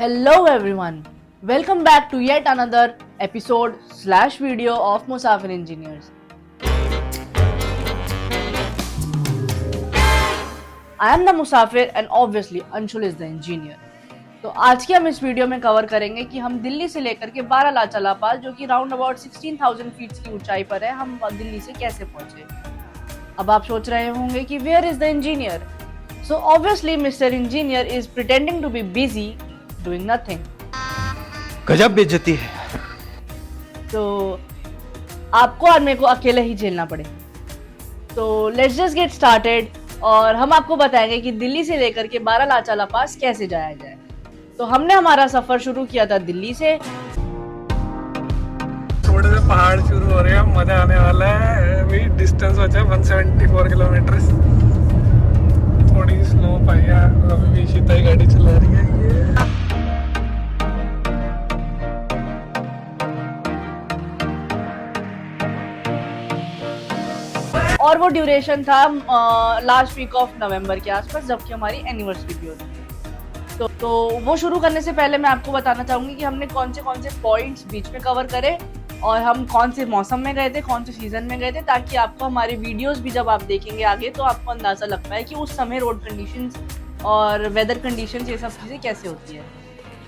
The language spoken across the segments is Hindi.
Hello everyone, welcome back to yet another episode/video of Musafir Engineers. I am the Musafir and obviously Anshul is the engineer. तो आज के हम इस वीडियो में कवर करेंगे कि हम दिल्ली से लेकर के बारालाचा पास जो कि राउंड अबाउट 16,000 फीट की ऊंचाई पर है, हम दिल्ली से कैसे पहुंचे। अब आप सोच रहे होंगे कि where is the engineer. So obviously Mr engineer is pretending to be busy doing nothing. गजब बेइज्जती है। तो आपको और मेरे को अकेले ही झेलना पड़े। तो लेट्स जस्ट गेट स्टार्टेड और हम आपको बताएंगे कि दिल्ली से लेकर के बारालाचा पास कैसे जाया जाए। तो हमने हमारा सफर शुरू किया था दिल्ली से। थोड़े से पहाड़ शुरू हो रहे हैं, मजा आने वाला है। अभी डिस्टेंस बचा है 174 किलोमीटर। थोड़ी स्लो पाई है, अभी भी शीता ही गाड़ी चला रही है ये। और वो ड्यूरेशन था लास्ट वीक ऑफ नवंबर के आसपास, जबकि हमारी एनिवर्सरी भी होती है। तो वो शुरू करने से पहले मैं आपको बताना चाहूँगी कि हमने कौन से पॉइंट्स बीच में कवर करे और हम कौन से मौसम में गए थे, कौन से सीजन में गए थे, ताकि आपको हमारे वीडियोस भी जब आप देखेंगे आगे तो आपको अंदाज़ा लग पाए कि उस समय रोड कंडीशंस और वेदर कंडीशंस ये सब चीज़ें कैसे होती है।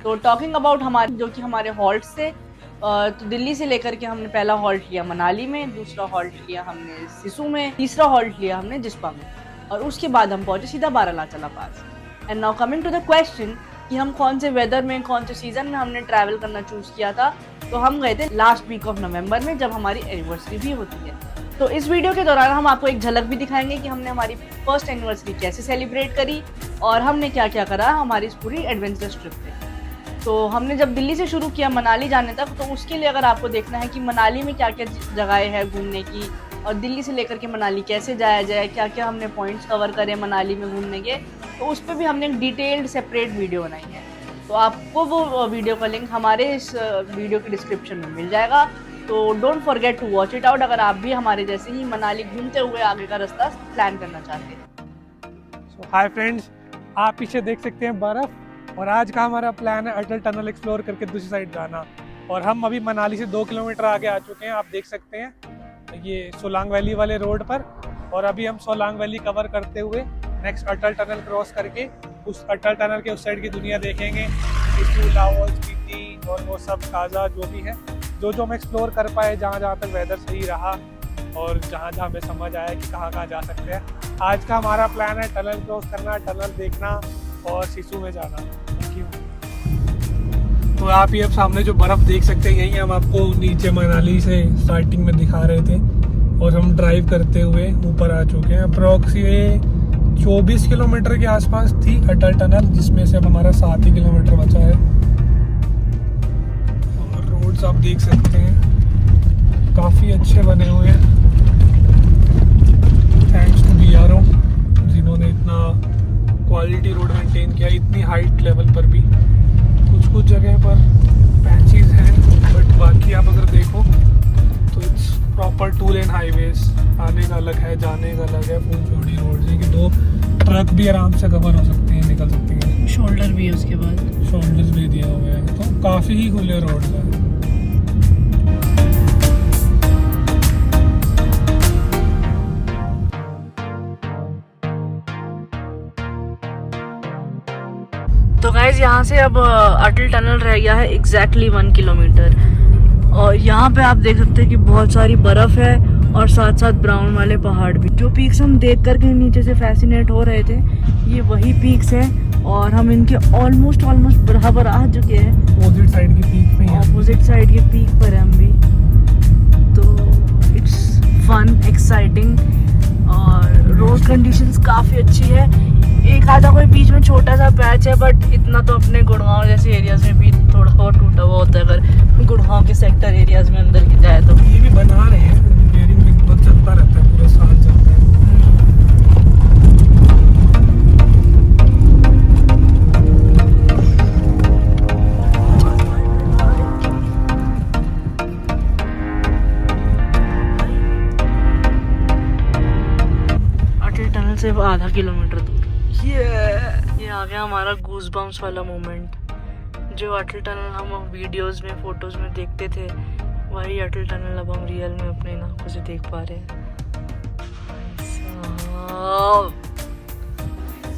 तो टॉकिंग अबाउट हमारे जो कि हमारे हॉल्ट्स थे, तो दिल्ली से लेकर के हमने पहला हॉल्ट लिया मनाली में, दूसरा हॉल्ट लिया हमने सिसु में, तीसरा हॉल्ट लिया हमने जिस्पा में, और उसके बाद हम पहुंचे सीधा Baralacha pass. And now coming to the question कि हम कौन से वेदर में, कौन से सीजन में हमने ट्रैवल करना चूज किया था। तो हम गए थे लास्ट वीक ऑफ नवंबर में, जब हमारी एनिवर्सरी भी होती है। तो इस वीडियो के दौरान हम आपको एक झलक भी दिखाएंगे कि हमने हमारी फर्स्ट एनिवर्सरी कैसे सेलिब्रेट करी और हमने क्या क्या करा हमारी इस पूरी एडवेंचरस ट्रिप पे। तो हमने जब दिल्ली से शुरू किया मनाली जाने तक, तो उसके लिए अगर आपको देखना है कि मनाली में क्या क्या जगहें हैं घूमने की और दिल्ली से लेकर के मनाली कैसे जाया जाए, क्या क्या हमने पॉइंट्स कवर करे मनाली में घूमने के, तो उस पर भी हमने एक डिटेल्ड सेपरेट वीडियो बनाई है। तो आपको वो वीडियो का लिंक हमारे इस वीडियो के डिस्क्रिप्शन में मिल जाएगा। तो don't forget to watch it out अगर आप भी हमारे जैसे ही मनाली घूमते हुए आगे का रास्ता प्लान करना चाहते हैं। हाय फ्रेंड्स, आप पीछे देख सकते हैं बर्फ, और आज का हमारा प्लान है अटल टनल एक्सप्लोर करके दूसरी साइड जाना। और हम अभी मनाली से 2 किलोमीटर आगे आ चुके हैं, आप देख सकते हैं ये सोलांग वैली वाले रोड पर। और अभी हम सोलांग वैली कवर करते हुए नेक्स्ट अटल टनल क्रॉस करके उस अटल टनल के उस साइड की दुनिया देखेंगे, सिसु, लाहौल, स्पीति और वो सब काजा जो भी है, जो हम एक्सप्लोर कर पाए, जहाँ जहाँ तक वेदर सही रहा और जहाँ जहाँ हमें समझ आया कि कहाँ कहाँ जा सकते हैं। आज का हमारा प्लान है टनल क्रॉस करना, टनल देखना और सिसु में जाना। तो आप ये अब सामने जो बर्फ देख सकते हैं, यही हम आपको नीचे मनाली से स्टार्टिंग में दिखा रहे थे, और हम ड्राइव करते हुए ऊपर आ चुके हैं। अप्रोक्सीमेट 24 किलोमीटर के आसपास थी अटल टनल, जिसमें से अब हमारा 7 ही किलोमीटर बचा है। और रोड्स आप देख सकते हैं काफ़ी अच्छे बने हुए हैं, थैंक्स टू BRO जिन्होंने इतना क्वालिटी रोड मेंटेन किया, इतनी हाइट लेवल पर भी। कुछ जगह पर पैचेस हैं, बट बाकी आप अगर देखो तो इट्स प्रॉपर 2 लेन हाईवेज, आने का अलग है, जाने का अलग है। फुल चौड़ी रोड है कि 2 ट्रक भी आराम से कवर हो सकते हैं, निकल सकते हैं। शोल्डर भी है, उसके बाद शोल्डर्स भी दिया हुआ है, तो काफ़ी ही खुले रोड है। तो गाइज यहाँ से अब अटल टनल रह गया है एग्जैक्टली 1 किलोमीटर, और यहाँ पे आप देख सकते हैं कि बहुत सारी बर्फ है और साथ साथ ब्राउन वाले पहाड़ भी। जो पीक्स हम देख कर के नीचे से फैसिनेट हो रहे थे, ये वही पीक्स हैं और हम इनके ऑलमोस्ट बराबर आ चुके हैं। अपोजिट साइड की पीक पे, ऑपोजिट साइड के पीक पर हैं हम भी। तो इट्स फन, एक्साइटिंग, और रोड कंडीशंस काफ़ी अच्छी है। एक आधा कोई बीच में छोटा सा पैच है, बट इतना तो अपने गुड़गांव जैसे एरियाज में भी थोड़ा और टूटा हुआ होता है अगर गुड़गांव के सेक्टर एरियाज में अंदर की जाए तो। ये भी बना रहे हैं, रिपेयरिंग में बहुत चलता रहता है, पूरा साल चलता है। अटल टनल से आधा किलोमीटर दूर ये आ गया हमारा गूज़बम्प्स वाला मोमेंट, जो अटल टनल हम वीडियोस में फोटोज में देखते थे, वही अटल टनल अब हम रियल में अपने आंखों से देख पा रहे हैं।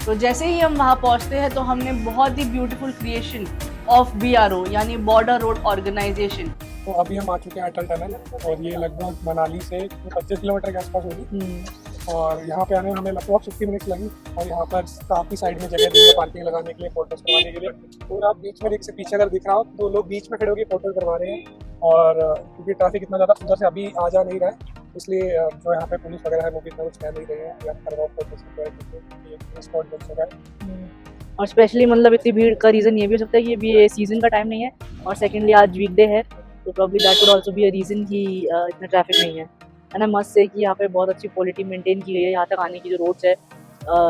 तो जैसे ही हम वहाँ पहुँचते हैं तो हमने बहुत ही ब्यूटीफुल क्रिएशन ऑफ BRO यानी बॉर्डर रोड ऑर्गेनाइजेशन। तो अभी हम आ चुके हैं अटल टनल और ये लगभग मनाली से 25 किलोमीटर के आसपास होगी और यहाँ पे आने में हमें लगभग 50 मिनट्स लगी और यहाँ पर काफ़ी साइड में जगह दी है पार्किंग लगाने के लिए, फोटोज करवाने के लिए। और आप बीच में से पीछे अगर दिख रहा हो तो लोग बीच में खड़े होकर फोटो करवा रहे हैं और क्योंकि ट्रैफिक इतना ज़्यादा उधर से अभी आ जा नहीं रहा है, इसलिए जो यहाँ पे पुलिस वगैरह है वो भी इतना कुछ कह नहीं रहे हैं या करवाओ फोटो स्पॉट बन चुका है। और स्पेशली मतलब इतनी भीड़ का रीज़न ये भी हो सकता है कि अभी ये सीज़न का टाइम नहीं है और सेकेंडली आज वीकडे है, तो probably that would also be a reason कि इतना ट्रैफिक नहीं है। एंड आई मस्ट से कि यहाँ पे बहुत अच्छी क्वालिटी मेंटेन की गई है यहाँ तक आने की जो रोड्स है,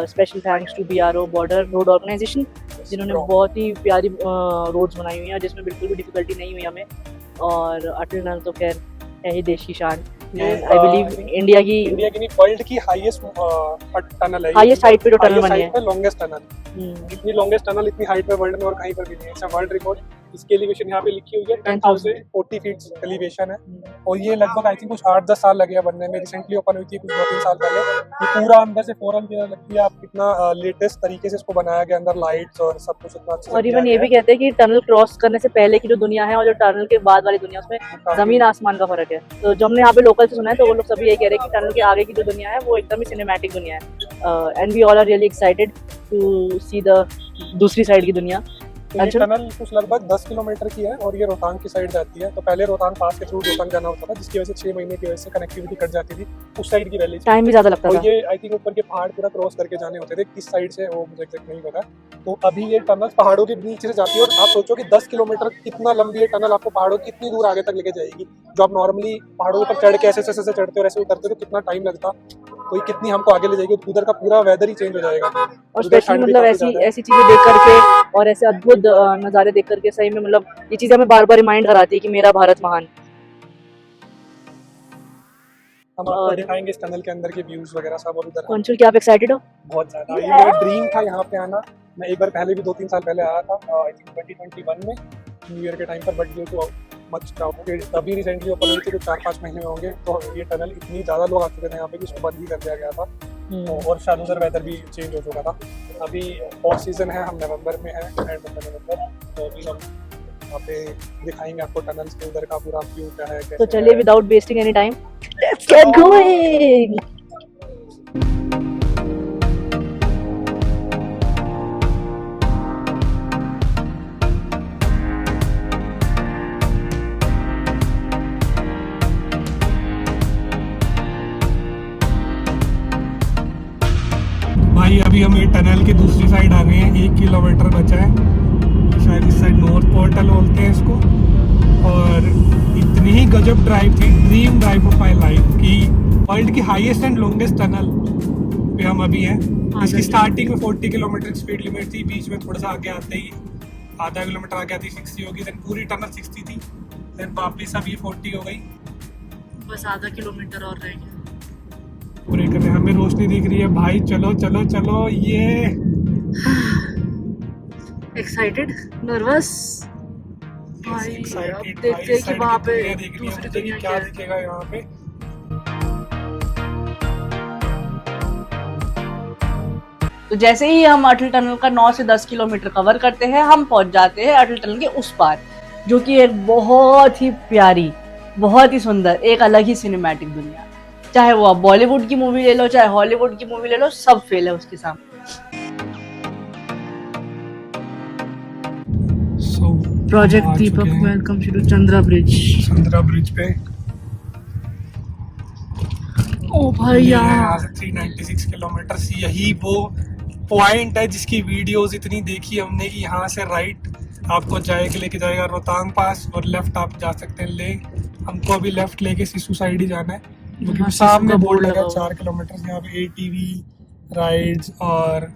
special thanks to BRO border road organisation, जिन्होंने बहुत ही प्यारी रोड्स बनाई हुई हैं जिसमें बिल्कुल भी डिफिकल्टी नहीं हुई हमें। और अटल टनल तो खैर है ही देश की शान, आई बिलीव इंडिया की नहीं वर्ल्ड की हाईएस्ट टनल है, हाईएस्ट हाइट पे जो टनल बनी है, लॉन्गेस्ट टनल। इतनी लॉन्गेस्ट टनल इतनी हाइट पे वर्ल्ड में और कहीं पर भी नहीं है। It's world record. इसकी एलिवेशन यहाँ पे लिखी हुई है 10,040 फीट एलिवेशन है और ये लगभग आई थिंक कुछ 8-10 साल लगे हैं बनने में। रिसेंटली ओपन हुई थी कुछ 2-3 साल पहले। ये पूरा अंदर से फोरन की तरह लगती है, आप कितना लेटेस्ट तरीके से इसको बनाया गया, अंदर लाइट्स और सब कुछ इतना अच्छा। और इवन ये भी कहते हैं कि टनल क्रॉस करने से पहले की जो दुनिया है और जो टनल के बाद वाली दुनिया, उसमें जमीन आसमान का फर्क है। तो जो हमने यहाँ पे लोकल से सुना है तो वो लोग सभी यही कह रहे हैं कि टनल के आगे की जो दुनिया है वो एकदम ही सिनेमैटिक दुनिया है and we all are really excited to see the दूसरी साइड की दुनिया। तो ये टनल कुछ लगभग 10 किलोमीटर की है और ये रोहतांग की साइड जाती है। तो पहले रोहतांग पास के थ्रू रोहतांग जाना होता था, जिसकी वजह से 6 महीने की वजह से कनेक्टिविटी कट जाती थी उस साइड की वैली से। टाइम भी ज्यादा लगता था। ये आई थिंक ऊपर के पहाड़ पूरा क्रॉस करके जाने होते थे, किस साइड से वो मुझे एग्जैक्ट नहीं पता। तो अभी ये टनल पहाड़ों के नीचे से जाती है और आप सोचो कि 10 किलोमीटर कितना लंबी ये टनल आपको पहाड़ों की इतनी दूर आगे तक लेके जाएगी। जो आप नॉर्मली पहाड़ों पर चढ़ के ऐसे चढ़ते और ऐसे उतरते तो कितना टाइम लगता, तो ये कितनी हमको आगे ले जाएगी। उधर का पूरा वेदर ही चेंज हो जाएगा। और स्पेशली मतलब ऐसी चीजें देख करके और ऐसे अद्भुत नज़ारे देख करके सही में मतलब ये चीजें हमें बार बार रिमाइंड कराती है कि मेरा भारत महान। हम आपको दिखाएंगे इस टनल के अंदर के व्यूज वगैरह सब। और उधर अंशुल, क्या आप एक्साइटेड हो? बहुत ज्यादा। ये मेरा ड्रीम था यहाँ पे आना। मैं एक बार पहले भी 2-3 साल पहले आया था, आई थिंक 2021 में न्यू ईयर के टाइम पर, but due too much crowd तभी रिसेंटली ओपन हुई थी, तो 4-5 महीने होंगे। तो ये टनल इतनी ज़्यादा लोग आ चुके थे यहाँ पे कि उसको बंद ही कर दिया गया था और शायद उधर वेदर भी चेंज हो चुका था। अभी ऑफ सीजन है, हम नवंबर में है, एंड नवंबर, तो अभी हम यहाँ पे दिखाएंगे आपको टनल्स के उधर का पूरा व्यू क्या है। तो चलिए without wasting any time let's get going. भाई अभी हम ये टनल की दूसरी साइड आ गए हैं, 1 किलोमीटर बचा है। शायद इस साइड नॉर्थ पोर्टल बोलते हैं इसको। और इतनी ही गजब ड्राइव थी, dream drive of my life की वर्ल्ड की हाईएस्ट एंड लॉन्गेस्ट टनल पे हम अभी हैं। इसकी स्टार्टिंग में 40 किलोमीटर स्पीड लिमिट थी, बीच में थोड़ा सा आगे आते ही आधा किलोमीटर आगे आती 60 होगी, देन पूरी टनल 60 थी, देन वापस अब ये 40 हो गई। बस आधा किलोमीटर और रह गया पूरे करने। हमें रोशनी दिख रही है भाई, चलो चलो चलो। ये एक्साइटेड, नर्वस भाई। अब देखते हैं कि वहाँ पे दूसरी दुनिया क्या दिखेगा यहाँ पे। तो जैसे ही हम अटल टनल का 9 से 10 किलोमीटर कवर करते हैं, हम पहुंच जाते हैं अटल टनल के उस पार, जो कि एक बहुत ही प्यारी, बहुत ही सुंदर, एक अलग ही सिनेमैटिक दुनिया। चाहे वो आप बॉलीवुड की मूवी ले लो, चाहे हॉलीवुड की मूवी ले लो, सब फेल है उसके सामने। Project Deepak welcome to Chandra bridge पे। ओ भाई यार 396 किलोमीटर। यही वो पॉइंट है जिसकी वीडियोस इतनी देखी हमने कि यहाँ से राइट आपको लेके जाएगा रोहतांग पास और लेफ्ट आप जा सकते हैं ले। हमको अभी लेफ्ट लेके सिसु साइड ही जाना है, क्योंकि सामने बोर्ड लगा 4 किलोमीटर। यहाँ पे ATV राइड्स और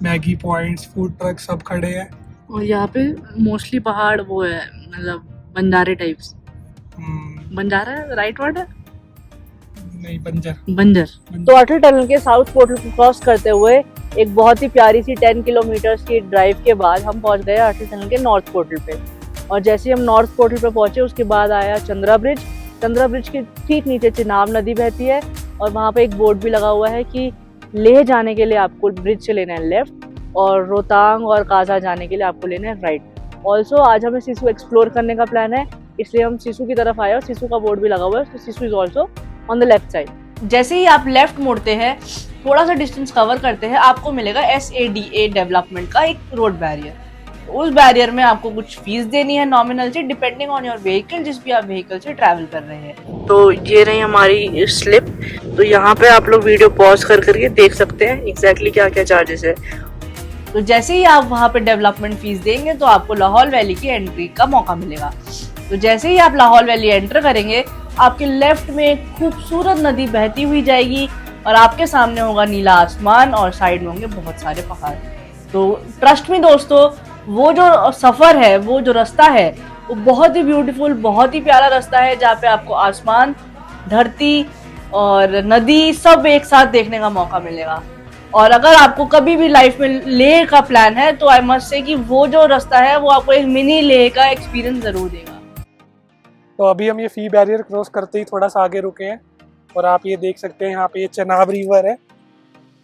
मैगी पॉइंट्स, फूड ट्रक सब खड़े हैं। और यहाँ पे मोस्टली पहाड़ वो है, मतलब बंजारे टाइप्स। बंजारा राइट वर्ड है? नहीं, बंजर। तो अटल टनल के साउथ पोर्टल को क्रॉस करते हुए एक बहुत ही प्यारी सी 10 किलोमीटर की ड्राइव के बाद हम पहुंच गए अटल टनल के नॉर्थ पोर्टल पे। और जैसे ही हम नॉर्थ पोर्टल पे पहुंचे उसके बाद आया चंद्रा ब्रिज। चंद्रा ब्रिज के ठीक नीचे चिनाब नदी बहती है और वहाँ पे एक बोर्ड भी लगा हुआ है कि लेह जाने के लिए आपको ब्रिज से लेना है लेफ्ट और रोहतांग और काजा जाने के लिए आपको लेना है राइट। ऑल्सो आज हमें सिसु एक्सप्लोर करने का प्लान है, इसलिए हम सिसु की तरफ आए और सिसु का बोर्ड भी लगा हुआ है, तो Sissu is also on the left side. जैसे ही आप लेफ्ट मुड़ते हैं, थोड़ा सा डिस्टेंस कवर करते हैं, आपको मिलेगा SADA डेवलपमेंट का एक रोड बैरियर। उस बैरियर में आपको कुछ फीस देनी है नॉमिनल से, डिपेंडिंग ऑन योर व्हीकल, जिस भी आप व्हीकल से ट्रैवल कर रहे हैं। तो ये रही हमारी स्लिप। तो यहाँ पे आप लोग वीडियो पॉज कर करके देख सकते हैं एग्जैक्टली क्या क्या चार्जेस है। तो जैसे ही आप वहाँ पे डेवलपमेंट फीस देंगे तो आपको लाहौल वैली की एंट्री का मौका मिलेगा। तो जैसे ही आप लाहौल वैली एंटर करेंगे, आपके लेफ्ट में एक खूबसूरत नदी बहती हुई जाएगी और आपके सामने होगा नीला आसमान और साइड में होंगे बहुत सारे पहाड़। तो ट्रस्ट में दोस्तों, वो जो सफ़र है, वो जो रास्ता है, वो बहुत ही ब्यूटीफुल, बहुत ही प्यारा रास्ता है, जहाँ पे आपको आसमान, धरती और नदी सब एक साथ देखने का मौका मिलेगा। और अगर आपको कभी भी लाइफ में लेह का प्लान है तो आई मस्ट से कि वो जो रास्ता है वो आपको एक मिनी लेह का एक्सपीरियंस जरूर देगा। तो अभी हम ये फी बैरियर क्रॉस करते ही थोड़ा सा आगे रुके हैं और आप ये देख सकते हैं यहाँ पे ये चनाब रिवर है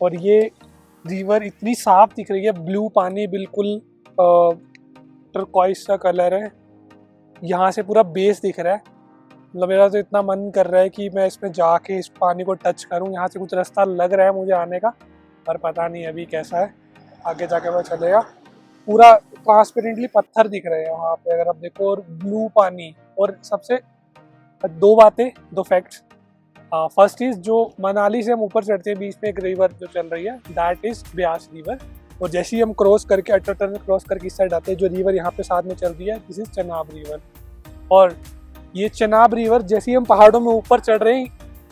और ये रिवर इतनी साफ दिख रही है, ब्लू पानी, बिल्कुल टर्कोइस सा कलर है। यहाँ से पूरा बेस दिख रहा है। मतलब मेरा तो इतना मन कर रहा है कि मैं इसमें जाके इस पानी को टच करूँ। यहाँ से कुछ रास्ता लग रहा है मुझे आने का, पर पता नहीं अभी कैसा है, आगे जाके वो चलेगा। पूरा ट्रांसपेरेंटली पत्थर दिख रहे हैं वहाँ पे अगर आप देखो, और ब्लू पानी। और सबसे दो फैक्ट्स। फर्स्ट इज, जो मनाली से हम ऊपर चढ़ते हैं बीच में एक रिवर जो चल रही है, दैट इज ब्यास रिवर। और जैसे ही हम क्रॉस करके अटल टनल क्रॉस करके इस साइड आते हैं, जो रिवर यहाँ पे साथ में चल रही है, दिस इज चनाब रिवर। और ये चनाब रिवर जैसे ही हम पहाड़ों में ऊपर चढ़ रहे हैं,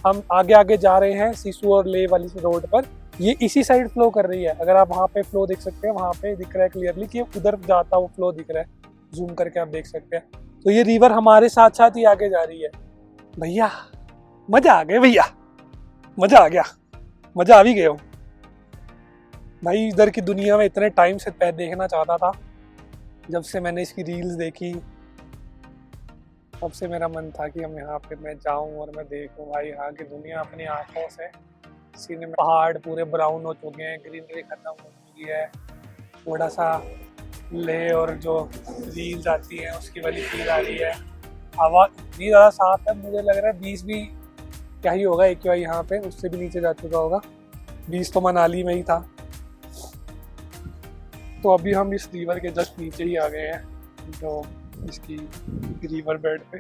हम आगे आगे जा रहे हैं सिसु और लेह वाली रोड पर, ये इसी साइड फ्लो कर रही है। अगर आप वहाँ पे फ्लो देख सकते हैं, वहाँ पे दिख रहा है क्लियरली कि उधर जाता वो फ्लो दिख रहा है, जूम करके आप देख सकते हैं। तो ये रिवर हमारे साथ साथ ही आगे जा रही है। भैया मजा आ गया, भैया मजा आ गया, मजा आ भी गया हूँ भाई। इधर की दुनिया में इतने टाइम से देखना चाहता था, जब से मैंने इसकी रील्स देखी तब से मेरा मन था कि हम यहाँ पे मैं जाऊँ और मैं देखूँ भाई यहाँ की दुनिया अपनी आंखों से। सीने में पहाड़ पूरे ब्राउन हो चुके हैं, ग्रीनरी खत्म हो चुकी है, थोड़ा सा ले और जो रील्स आती है उसकी वाली फील आ रही है। हवा इतनी ज़्यादा साफ है, मुझे लग रहा है 20 भी क्या ही होगा, AQI यहाँ पे उससे भी नीचे जा चुका होगा। 20 तो मनाली में ही था। तो अभी हम इस रिवर के जस्ट नीचे ही आ गए हैं, जो इसकी रिवर बेड पे।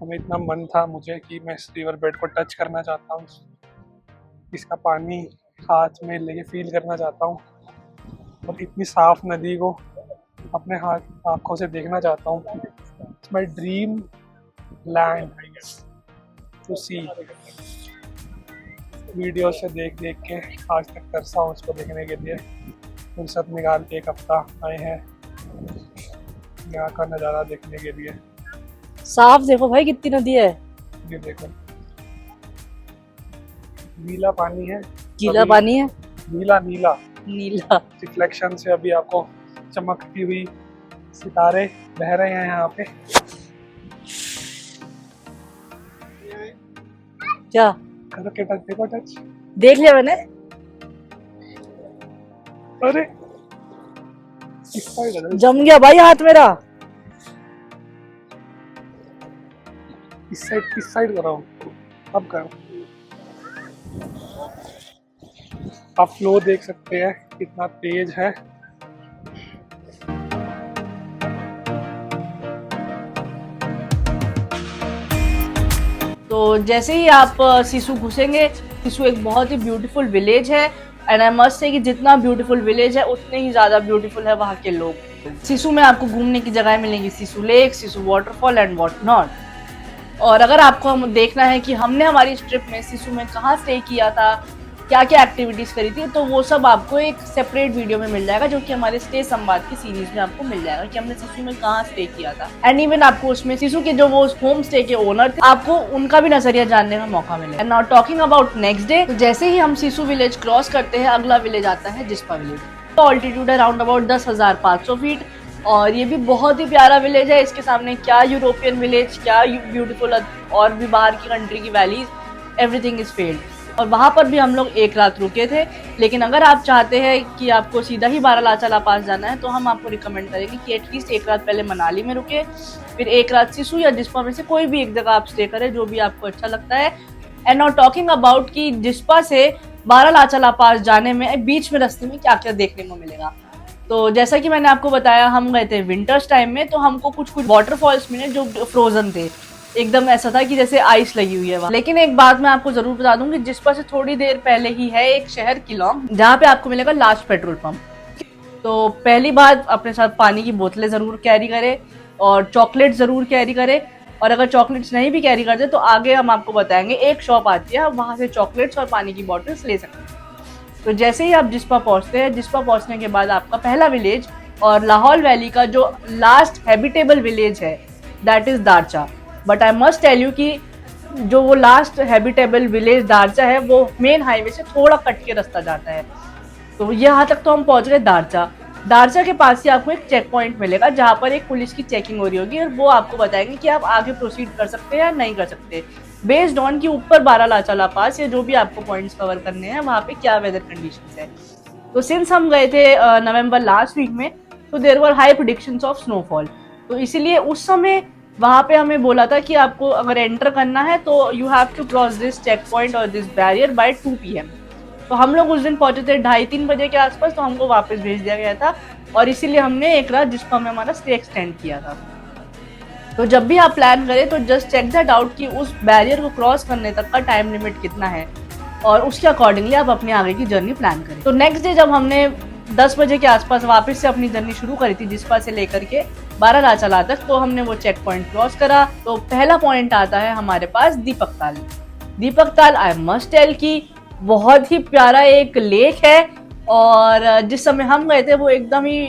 हमें इतना मन था मुझे कि मैं इस रिवर बेड को टच करना चाहता हूँ, इसका पानी हाथ में लेके फील करना चाहता हूँ और इतनी साफ नदी को अपने हाथ आँखों से देखना चाहता हूँ। It's my dream land to see. Video से देख के आज तक तरसा हूँ उसको देखने के लिए। फुर्सत निकाल के एक हफ्ता आए हैं यहाँ का नज़ारा देखने के लिए। साफ देखो भाई कितनी नदी है, ये देखो नीला पानी है, गीला पानी है, नीला नीला नीला। रिफ्लेक्शन से अभी आपको चमकती हुई सितारे बह रहे हैं यहाँ पे। क्या करो के टच, देखो टच, देख लिया मैंने। अरे इस साइड जम गया भाई हाथ मेरा। इस साइड करो, अब करो। आप फ्लो देख सकते हैं कितना तेज है। तो जैसे ही आप सिसु घुसेंगे, सिसु एक बहुत ही ब्यूटीफुल विलेज है एंड आई मस्ट से कि जितना ब्यूटीफुल विलेज है उतने ही ज़्यादा ब्यूटीफुल है वहाँ के लोग। सिसु में आपको घूमने की जगह मिलेंगी, Sissu lake, Sissu waterfall and what not. और अगर आपको हम देखना है कि हमने हमारी इस ट्रिप में सिसु में कहाँ स्टे किया था, क्या क्या एक्टिविटीज करी थी, तो वो सब आपको एक सेपरेट वीडियो में मिल जाएगा, जो कि हमारे स्टे संवाद की सीरीज में आपको मिल जाएगा कि हमने सिसु में कहाँ स्टे किया था। एंड इवन आपको उसमें सिसु के जो वो होम स्टे के ओनर थे, आपको उनका भी नजरिया जानने का मौका मिलेगा। And now talking about next day, तो जैसे ही हम सिसु विलेज क्रॉस करते हैं, अगला विलेज आता है जिस्पा विलेज। ऑल्टीट्यूड है अराउंड अबाउट 10,500 फीट, और ये भी बहुत ही प्यारा विलेज है। इसके सामने क्या यूरोपियन विलेज, क्या ब्यूटीफुल और भी बाहर की कंट्री की वैलीज, एवरीथिंग इज फेल्ड। और वहाँ पर भी हम लोग एक रात रुके थे। लेकिन अगर आप चाहते हैं कि आपको सीधा ही बारालाचा ला पास जाना है, तो हम आपको रिकमेंड करेंगे कि एटलीस्ट एक रात पहले मनाली में रुके, फिर एक रात सिसु या जिस्पा में से कोई भी एक जगह आप स्टे करें, जो भी आपको अच्छा लगता है। एंड नाउ टॉकिंग अबाउट कि जिस्पा से बारालाचा ला पास जाने में बीच में रास्ते में क्या क्या देखने को मिलेगा। तो जैसा कि मैंने आपको बताया, हम गए थे विंटर्स टाइम में, तो हमको कुछ वाटरफॉल्स मिले जो फ्रोजन थे, एकदम ऐसा था कि जैसे आइस लगी हुई है वहाँ। लेकिन एक बात मैं आपको जरूर बता दूंगी, जिस्पा से थोड़ी देर पहले ही है एक शहर किलोंग, जहाँ पे आपको मिलेगा लास्ट पेट्रोल पंप। तो पहली बात, अपने साथ पानी की बोतलें जरूर कैरी करें और चॉकलेट जरूर कैरी करें। और अगर चॉकलेट्स नहीं भी कैरी करते तो आगे हम आपको बताएंगे, एक शॉप आती है, वहाँ से चॉकलेट्स और पानी की बॉटल्स ले सकते हैं। तो जैसे ही आप जिस्पा पहुँचते हैं, जिस्पा पहुँचने के बाद आपका पहला विलेज और लाहौल वैली का जो लास्ट हैबिटेबल विलेज है, that is Darcha. But I must tell you कि जो वो लास्ट हैबिटेबल विलेज दारचा है, वो मेन हाईवे से थोड़ा कट के रास्ता जाता है। तो यहाँ तक तो हम पहुँच गए दारचा। दारचा के पास ही आपको एक चेक पॉइंट मिलेगा, जहाँ पर एक पुलिस की चेकिंग हो रही होगी, और वो आपको बताएंगे कि आप आगे प्रोसीड कर सकते हैं या नहीं कर सकते, बेस्ड ऑन कि ऊपर बारालाचा ला पास या जो भी आपको पॉइंट्स कवर करने हैं वहाँ पे क्या वेदर कंडीशंस है। तो सिंस हम गए थे नवंबर लास्ट वीक में, तो there were high predictions of snowfall. तो इसीलिए उस समय वहाँ पे हमें बोला था कि आपको अगर एंटर करना है तो you have to cross this check point और दिस बैरियर बाय 2 PM। तो हम लोग उस दिन पहुंचे थे 2:30-3 बजे के आसपास, तो हमको वापस भेज दिया गया था, और इसीलिए हमने एक रात जिस्पा में हमारा स्टे एक्सटेंड किया था। तो जब भी आप प्लान करें तो जस्ट चेक दैट आउट कि उस बैरियर को क्रॉस करने तक का टाइम लिमिट कितना है, और उसके अकॉर्डिंगली आप अपनी आगे की जर्नी प्लान करें। तो नेक्स्ट डे जब हमने 10 बजे के आसपास वापस से अपनी जर्नी शुरू करी थी जिस्पा से लेकर के बारालाचा ला तक, तो हमने वो चेक पॉइंट क्रॉस करा। तो पहला पॉइंट आता है हमारे पास दीपक ताल। दीपक ताल, आई मस्ट टेल कि बहुत ही प्यारा एक लेक है, और जिस समय हम गए थे वो एकदम ही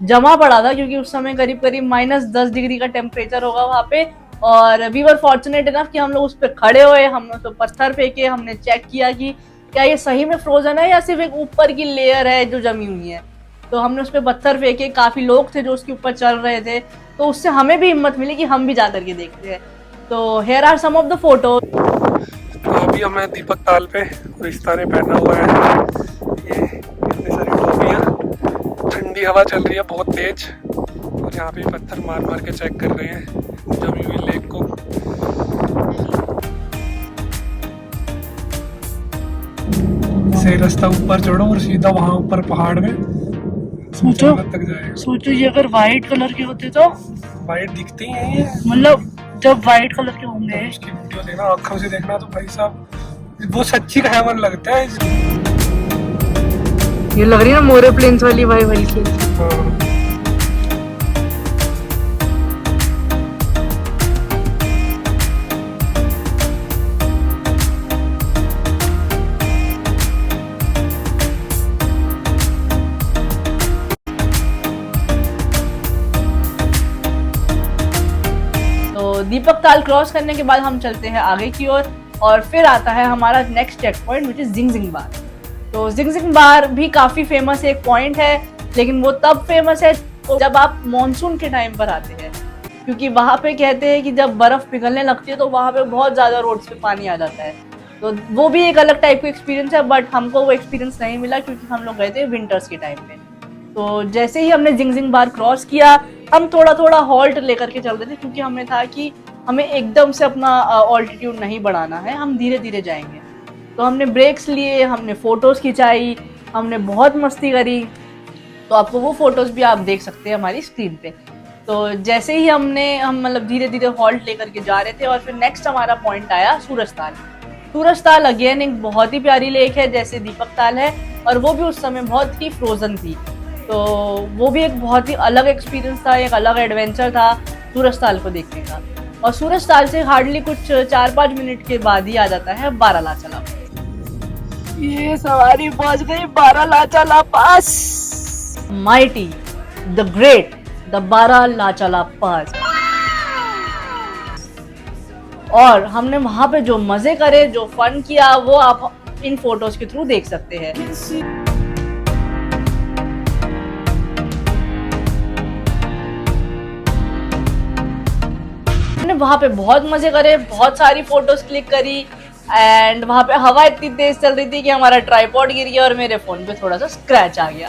जमा पड़ा था, क्योंकि उस समय करीब करीब -10 डिग्री का टेम्परेचर होगा वहाँ पे। और वी वर फॉर्चुनेट इनफ कि हम लोग उस पर खड़े हुए, हमने तो पत्थर फेंके, हमने चेक किया कि क्या ये सही में फ्रोजन है या सिर्फ एक ऊपर की लेयर है जो जमी हुई है। तो हमने उस पर पत्थर फेंके, काफी लोग थे जो उसके ऊपर चल रहे थे, तो उससे हमें भी हिम्मत मिली कि हम भी जा करके देखते हैं। तो here are some of the photo. तो अभी हमें दीपक ताल पे रिश्ता ने पहना हुआ है, ये इतनी सारी टोपियाँ, ठंडी हवा चल रही है बहुत तेज, और यहाँ पे पत्थर मार मार के चेक कर रहे हैं जमी हुई लेक को। से रास्ता ऊपर चढ़ो और सीधा वहाँ ऊपर पहाड़ में सोचो तक जाएगा। सोचो ये अगर व्हाइट कलर के होते तो, वाइट दिखते ही हैं ये, मतलब जब व्हाइट कलर के होंगे, उसकी वीडियो देखना, आँखों से देखना, तो भाई साहब वो सच्ची हैवन लगता है। ये लग रही है ना मोरे प्लेन्स वाली भाई हल्की। हाँ। दीपक ताल क्रॉस करने के बाद हम चलते हैं आगे की ओर, और फिर आता है हमारा next check point which is Zingzing bar. तो जिंगजिंग बार भी काफी फेमस एक पॉइंट है, लेकिन वो तब फेमस है जब आप मॉनसून के टाइम पर आते हैं, क्योंकि वहाँ पे कहते हैं कि जब बर्फ पिघलने लगती है तो वहाँ पे बहुत ज्यादा रोड्स पे पानी आ जाता है। तो वो भी एक अलग टाइप का एक्सपीरियंस है, बट हमको वो एक्सपीरियंस नहीं मिला क्योंकि हम लोग गए थे विंटर्स के टाइम पे। तो जैसे ही हमने जिंगजिंग बार क्रॉस किया, हम थोड़ा थोड़ा हॉल्ट लेकर के चल रहे थे, क्योंकि हमें था कि हमें एकदम से अपना ऑल्टीट्यूड नहीं बढ़ाना है, हम धीरे धीरे जाएंगे। तो हमने ब्रेक्स लिए, हमने फोटोज खिंचाई, हमने बहुत मस्ती करी। तो आपको वो फोटोज भी आप देख सकते हैं हमारी स्क्रीन पे। तो जैसे ही हम मतलब धीरे धीरे हॉल्ट लेकर के जा रहे थे, और फिर नेक्स्ट हमारा पॉइंट आया सूरजताल। सूरजताल अगेन एक बहुत ही प्यारी लेक है, जैसे दीपक ताल है, और वो भी उस समय बहुत ही फ्रोजन थी। तो वो भी एक बहुत ही अलग एक्सपीरियंस था, एक अलग एडवेंचर था सूरजताल को देखने का। और सूरजताल से हार्डली कुछ 4-5 मिनट के बाद ही आ जाता है बारालाचा ला। ये सवारी पहुंच गई बारालाचाला पास। माइटी, द ग्रेट, द बारालाचाला पास। और हमने वहां पे जो मजे करे, जो फन किया, वो आप इन फोटोज के थ्रू देख सकते हैं। हमने वहां पे बहुत मजे करे, बहुत सारी फोटोज क्लिक करी एंड वहां पे हवा इतनी तेज चल रही थी कि हमारा ट्राइपॉड गिर गया और मेरे फोन पे थोड़ा सा स्क्रैच आ गया।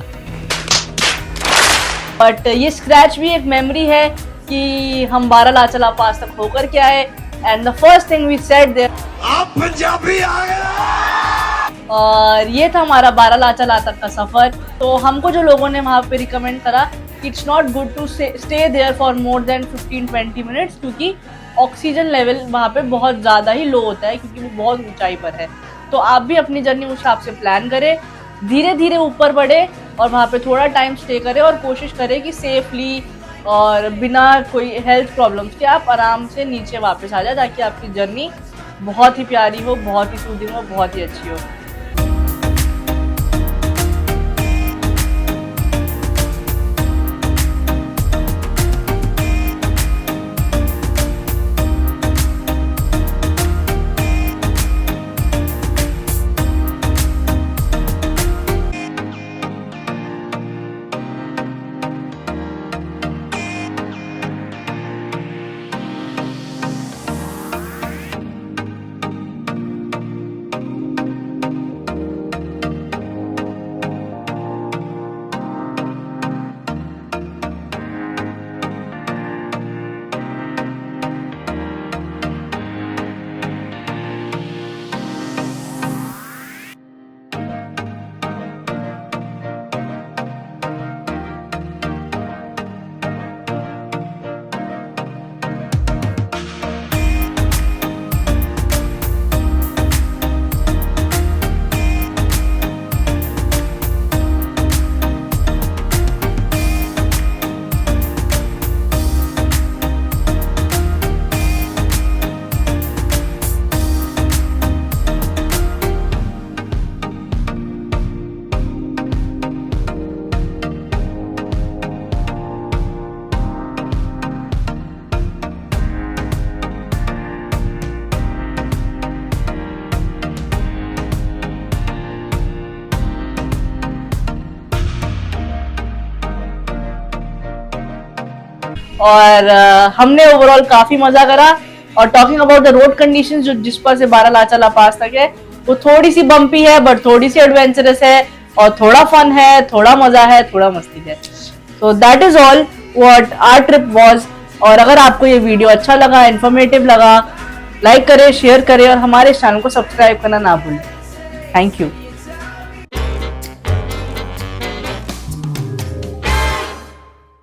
बट ये स्क्रैच भी एक मेमोरी है कि हम बारालाचाला पास तक होकर के आए। And the first thing we said there, आप पंजाबी आ गए। और ये था हमारा बारालाचाला तक का सफर। तो हमको जो लोगों ने वहाँ पे रिकमेंड करा कि it's not good to stay there for more than 15-20 minutes, क्योंकि ऑक्सीजन लेवल वहाँ पे बहुत ज़्यादा ही लो होता है, क्योंकि वो बहुत ऊंचाई पर है। तो आप भी अपनी जर्नी उस हिसाब से प्लान करें, धीरे धीरे ऊपर बढ़े और वहाँ पे थोड़ा टाइम स्टे करें और कोशिश करें कि सेफली और बिना कोई हेल्थ प्रॉब्लम्स के आप आराम से नीचे वापस आ जाए, ताकि आपकी जर्नी बहुत ही प्यारी हो, बहुत ही सूदिंग हो, बहुत ही अच्छी हो। और हमने ओवरऑल काफी मजा करा। और talking about the road condition, जो जिस पर से बारालाचाला पास तक है, वो थोड़ी सी बम्पी है, बट थोड़ी सी एडवेंचरस है और थोड़ा फन है, थोड़ा मजा है, थोड़ा मस्ती है। So that is all what our trip was. और अगर आपको ये वीडियो अच्छा लगा, इन्फॉर्मेटिव लगा, लाइक करें, शेयर करें और हमारे चैनल को सब्सक्राइब करना ना भूलें। Thank you.